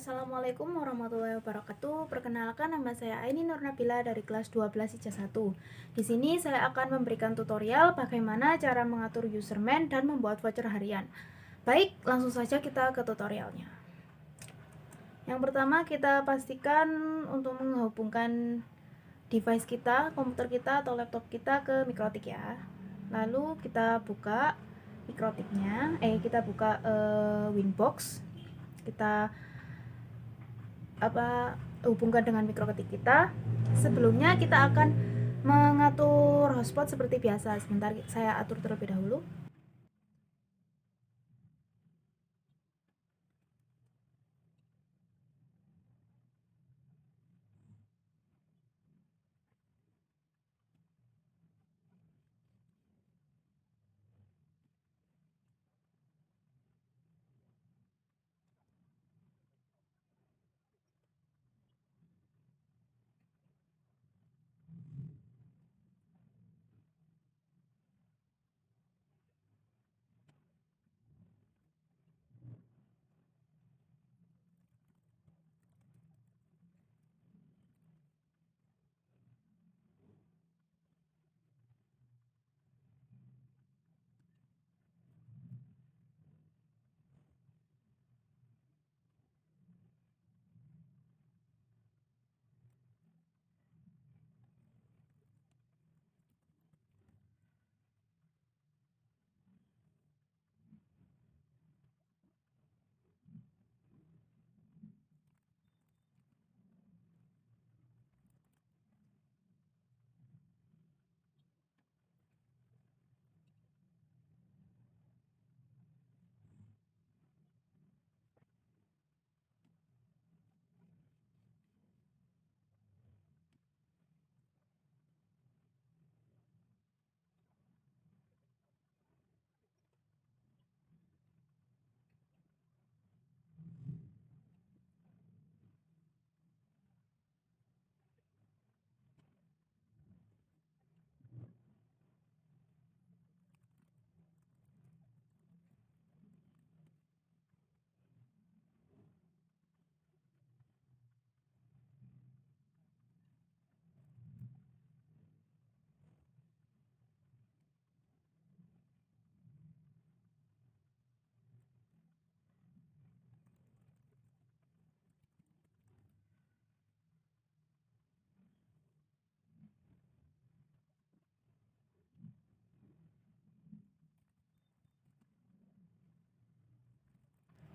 Assalamualaikum warahmatullahi wabarakatuh. Perkenalkan, nama saya Aini Nur Nabila dari kelas 12 IJA 1. Di sini saya akan memberikan tutorial bagaimana cara mengatur userman dan membuat voucher harian. Baik, langsung saja kita ke tutorialnya. Yang pertama, kita pastikan untuk menghubungkan device kita, komputer kita atau laptop kita ke Mikrotik ya. Lalu kita buka Mikrotiknya, kita buka Winbox. Kita hubungkan dengan mikrotik kita. Sebelumnya kita akan mengatur hotspot seperti biasa. Sebentar, saya atur terlebih dahulu.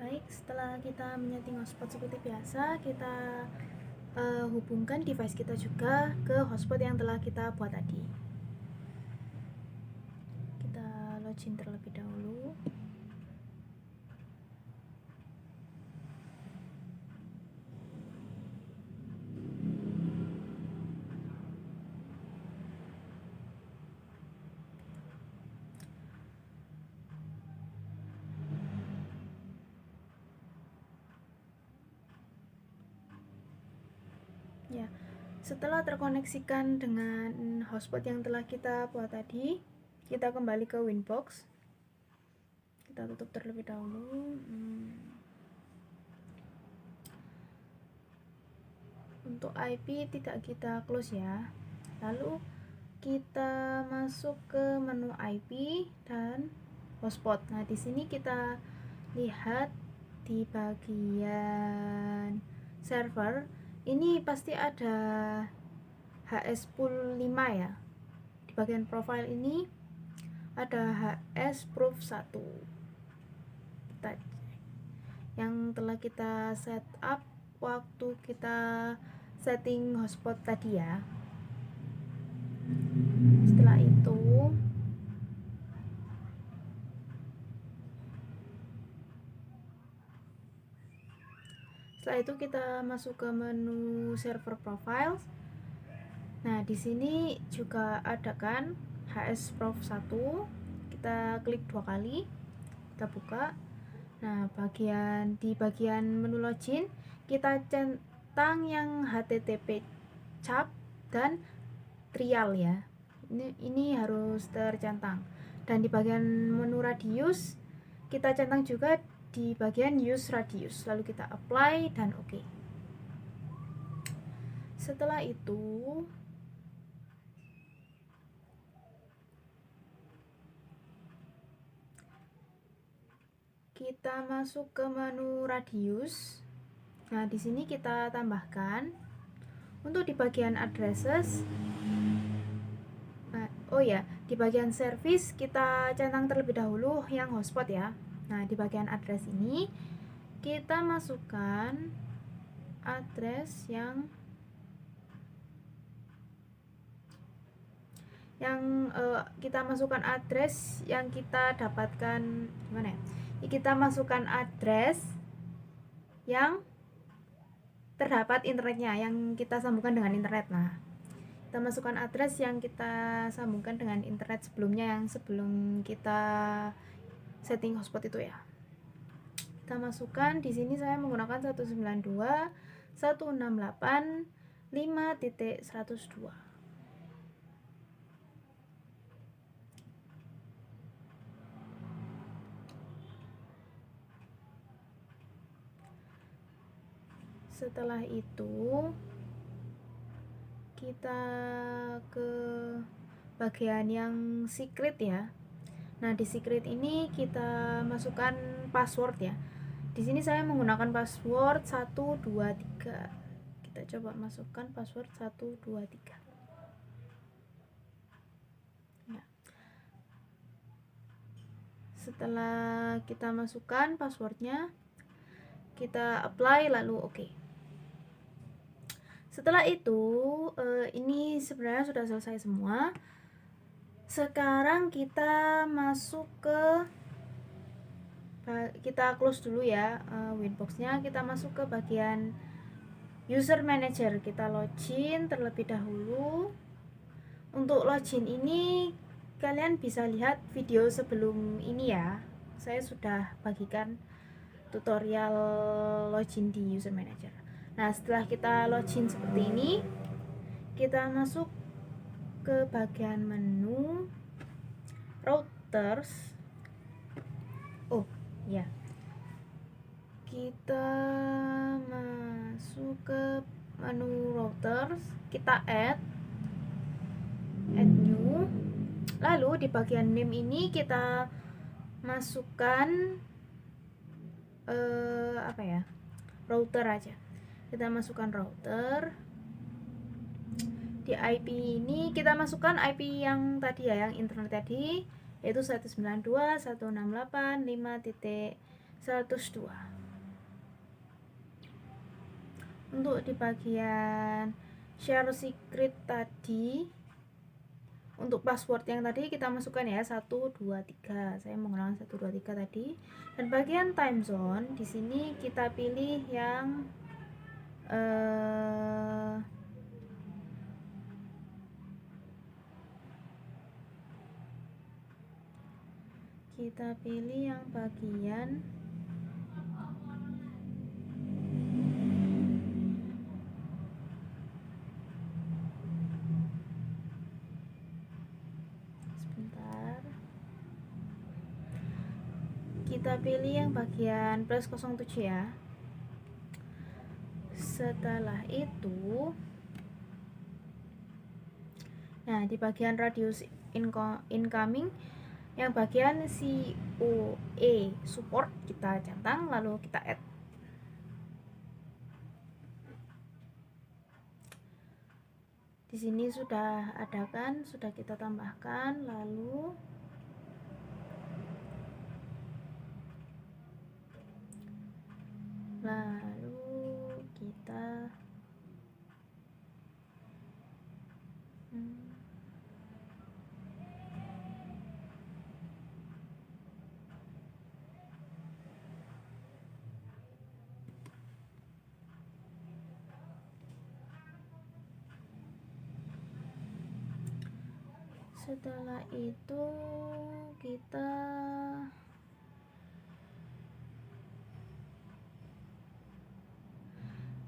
Baik, setelah kita menyeting hotspot seperti biasa, kita hubungkan device kita juga ke hotspot yang telah kita buat tadi. Kita login terlebih dahulu. Ya, setelah terkoneksikan dengan hotspot yang telah kita buat tadi, kita kembali ke Winbox. Kita tutup terlebih dahulu. Untuk IP tidak kita close ya. Lalu kita masuk ke menu IP dan hotspot. Nah, di sini kita lihat di bagian server ini pasti ada HS pool 5 ya. Di bagian profile ini ada HS proof 1 yang telah kita setup waktu kita setting hotspot tadi ya. Setelah itu kita masuk ke menu server profiles. Nah, di sini juga ada kan HS Prof 1. Kita klik 2 kali. Kita buka. Nah, di bagian menu login kita centang yang HTTP cap dan trial ya. Ini harus tercentang. Dan di bagian menu radius kita centang juga di bagian use radius, lalu kita apply dan oke. Setelah itu kita masuk ke menu radius. Nah, di sini kita tambahkan untuk di bagian addresses. Oh ya, di bagian service kita centang terlebih dahulu yang hotspot ya. Nah, di bagian address ini kita masukkan address yang kita masukkan address yang kita dapatkan gimana ya? Kita masukkan address yang terdapat internetnya, yang kita sambungkan dengan internet. Nah, kita masukkan address yang kita sambungkan dengan internet sebelumnya, yang sebelum kita setting hotspot itu ya. Kita masukkan di sini, saya menggunakan 192.168.5.102. Setelah itu kita ke bagian yang secret ya. Nah, di secret ini kita masukkan password ya. Di sini saya menggunakan password 123. Kita coba masukkan password 123. Nah, setelah kita masukkan passwordnya, kita apply lalu oke. Setelah itu ini sebenarnya sudah selesai semua. Sekarang kita masuk ke kita close dulu ya Winbox-nya. Kita masuk ke bagian user manager. Kita login terlebih dahulu. Untuk login ini kalian bisa lihat video sebelum ini ya. Saya sudah bagikan tutorial login di user manager. Nah, setelah kita login seperti ini, kita masuk ke bagian menu routers. Oh ya, kita masuk ke menu routers, kita add new. Lalu di bagian name ini kita masukkan router aja. Kita masukkan router. Di IP ini kita masukkan IP yang tadi ya, yang internet tadi, yaitu 192.168.5.102. Untuk di bagian share secret tadi, untuk password yang tadi kita masukkan ya 123. Saya menggunakan 123 tadi. Dan bagian time zone di sini kita pilih yang kita pilih yang bagian kita pilih yang bagian plus 07 ya. Setelah itu, nah di bagian radius incoming, yang bagian COE support kita centang lalu kita add. Di sini sudah ada kan, sudah kita tambahkan, lalu kita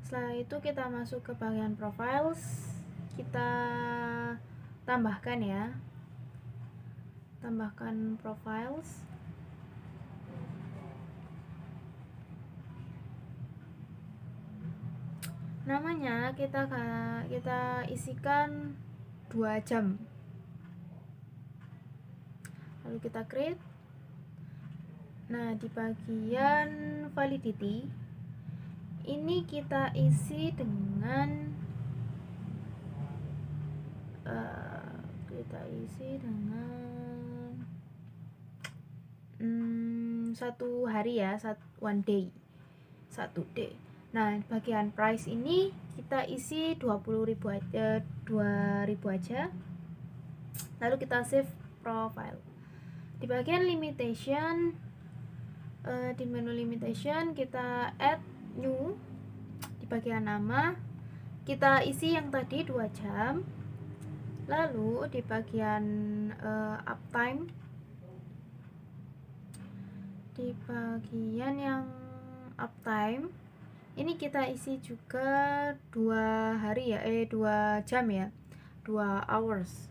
setelah itu kita masuk ke bagian profiles, kita tambahkan ya, tambahkan profiles. namanya kita isikan 2 jam, lalu kita create. Nah, di bagian validity ini kita isi dengan 1 hari ya, 1 day. Nah, bagian price ini kita isi 20.000 aja, 2.000 aja. Lalu kita save profile. Di bagian limitation, di menu limitation kita add new. Di bagian nama kita isi yang tadi 2 jam. Lalu di bagian uptime, di bagian yang uptime ini kita isi juga 2 hari ya, 2 jam ya, 2 hours.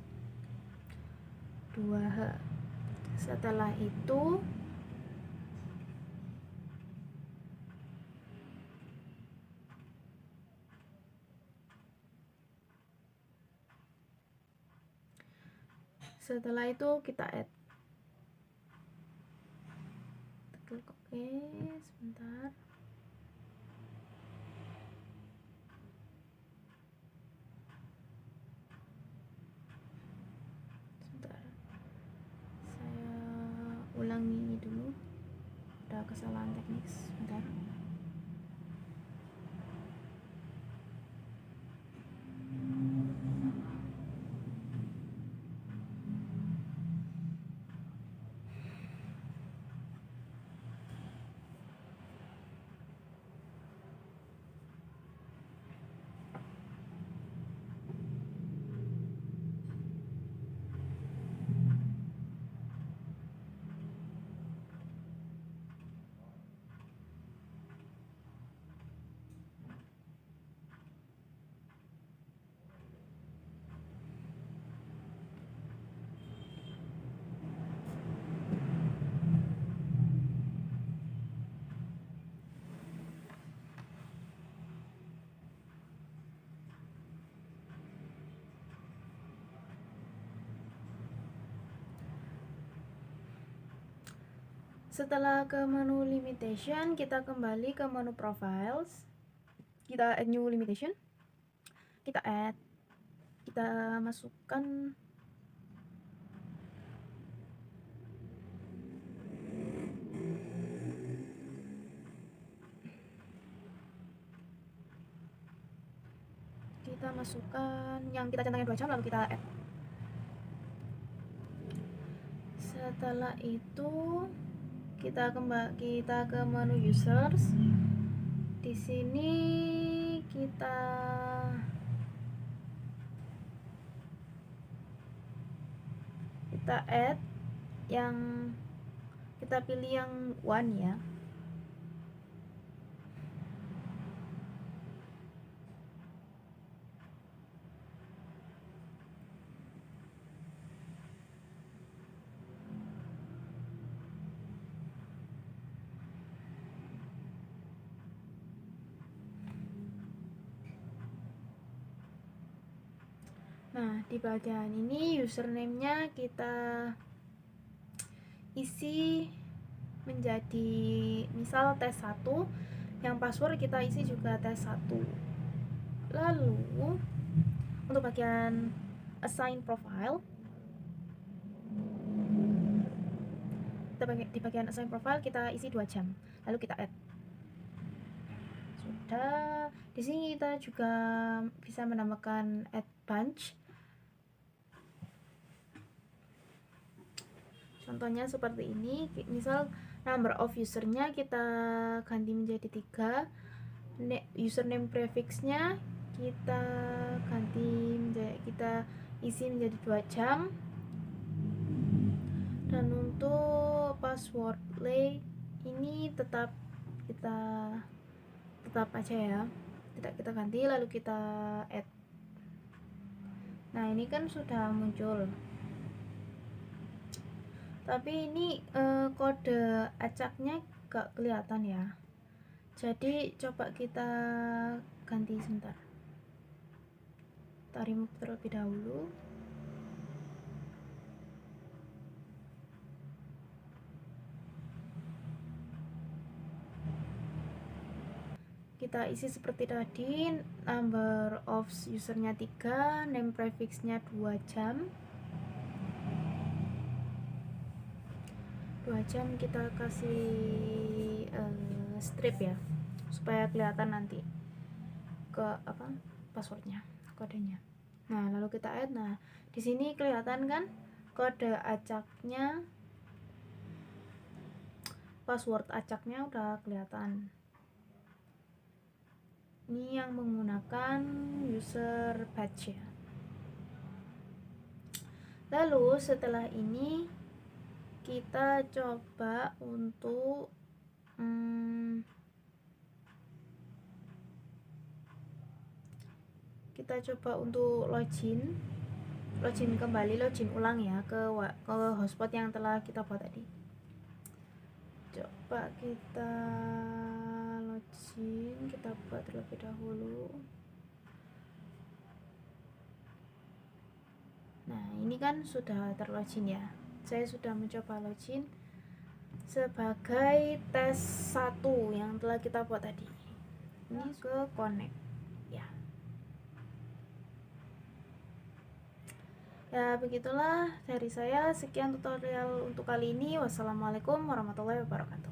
Setelah itu kita add. Klik oke, sebentar. Saya ulangi dulu, ada kesalahan teknis, sebentar. Setelah ke menu limitation, kita kembali ke menu profiles. Kita add new limitation. Kita masukkan yang kita centangin 2 jam, lalu kita add. Setelah itu kita ke menu users. Di sini kita add yang kita pilih yang one ya. Nah, di bagian ini username-nya kita isi menjadi misal tes 1, yang password kita isi juga tes 1. Lalu untuk bagian assign profile, di bagian assign profile kita isi 2 jam, lalu kita add. Sudah. Di sini kita juga bisa menambahkan add bunch. Contohnya seperti ini, misal number of usernya kita ganti menjadi 3, username prefixnya kita isi menjadi 2 jam, dan untuk password lay ini tetap aja ya, tidak kita ganti, lalu kita add. Nah, ini kan sudah muncul, tapi ini kode acaknya gak kelihatan ya. Jadi coba kita ganti sebentar, kita remove terlebih dahulu. Kita isi seperti tadi, number of usernya 3, name prefixnya 2 jam. 2 jam kita kasih strip ya, supaya kelihatan nanti ke passwordnya, kodenya. Nah, lalu kita add. Nah, di sini kelihatan kan kode acaknya, password acaknya udah kelihatan. Ini yang menggunakan user badge ya. Lalu setelah ini kita coba untuk login kembali, login ulang ya ke hotspot yang telah kita buat tadi. Coba kita login, kita buat terlebih dahulu. Nah, ini kan sudah terlogin ya. Saya sudah mencoba login sebagai tes 1 yang telah kita buat tadi. Ini ke connect ya. Ya, begitulah dari saya. Sekian tutorial untuk kali ini. Wassalamualaikum warahmatullahi wabarakatuh.